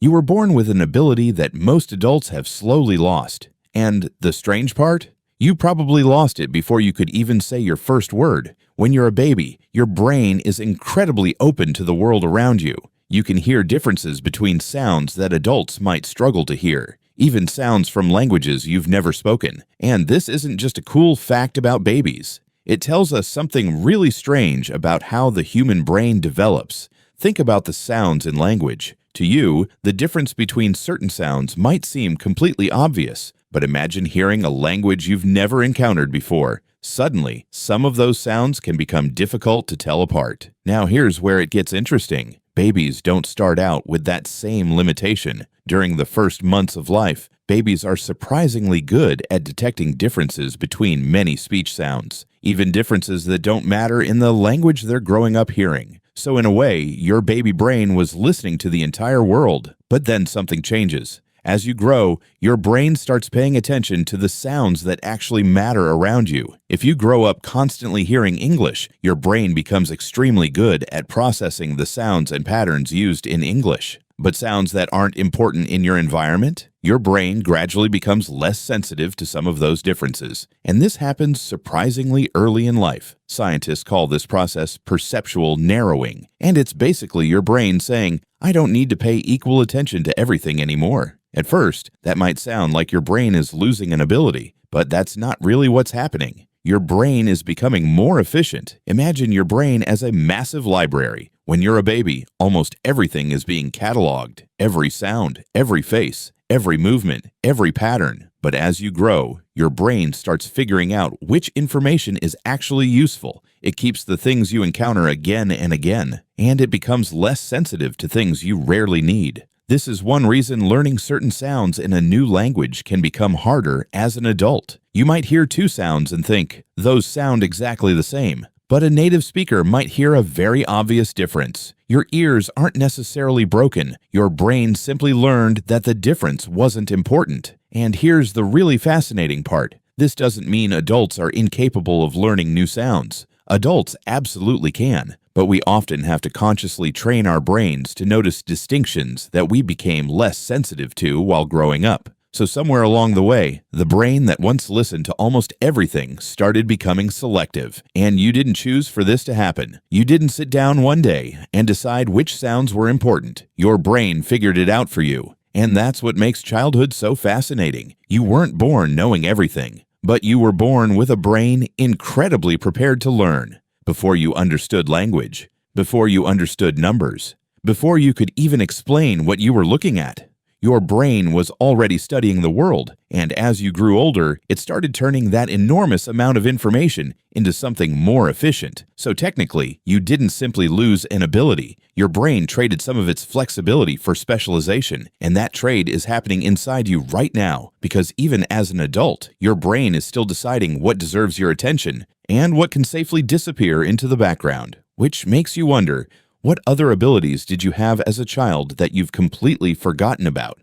You were born with an ability that most adults have slowly lost. And the strange part? You probably lost it before you could even say your first word. When you're a baby, your brain is incredibly open to the world around you. You can hear differences between sounds that adults might struggle to hear, even sounds from languages you've never spoken. And this isn't just a cool fact about babies. It tells us something really strange about how the human brain develops. Think about the sounds in language. To you, the difference between certain sounds might seem completely obvious, but imagine hearing a language you've never encountered before. Suddenly, some of those sounds can become difficult to tell apart. Now here's where it gets interesting. Babies don't start out with that same limitation. During the first months of life, babies are surprisingly good at detecting differences between many speech sounds, even differences that don't matter in the language they're growing up hearing. So in a way, your baby brain was listening to the entire world. But then something changes. As you grow, your brain starts paying attention to the sounds that actually matter around you. If you grow up constantly hearing English, your brain becomes extremely good at processing the sounds and patterns used in English. But sounds that aren't important in your environment, your brain gradually becomes less sensitive to some of those differences. And this happens surprisingly early in life. Scientists call this process perceptual narrowing. And it's basically your brain saying, I don't need to pay equal attention to everything anymore. At first, that might sound like your brain is losing an ability, but that's not really what's happening. Your brain is becoming more efficient. Imagine your brain as a massive library. When you're a baby, almost everything is being cataloged. Every sound, every face, every movement, every pattern. But as you grow, your brain starts figuring out which information is actually useful. It keeps the things you encounter again and again, and it becomes less sensitive to things you rarely need. This is one reason learning certain sounds in a new language can become harder as an adult. You might hear two sounds and think, those sound exactly the same. But a native speaker might hear a very obvious difference. Your ears aren't necessarily broken. Your brain simply learned that the difference wasn't important. And here's the really fascinating part. This doesn't mean adults are incapable of learning new sounds. Adults absolutely can, but we often have to consciously train our brains to notice distinctions that we became less sensitive to while growing up. So somewhere along the way, the brain that once listened to almost everything started becoming selective. And you didn't choose for this to happen. You didn't sit down one day and decide which sounds were important. Your brain figured it out for you. And that's what makes childhood so fascinating. You weren't born knowing everything, but you were born with a brain incredibly prepared to learn. Before you understood language, before you understood numbers, before you could even explain what you were looking at. Your brain was already studying the world, and as you grew older, it started turning that enormous amount of information into something more efficient. So technically, you didn't simply lose an ability. Your brain traded some of its flexibility for specialization, and that trade is happening inside you right now, because even as an adult, your brain is still deciding what deserves your attention and what can safely disappear into the background. Which makes you wonder, what other abilities did you have as a child that you've completely forgotten about?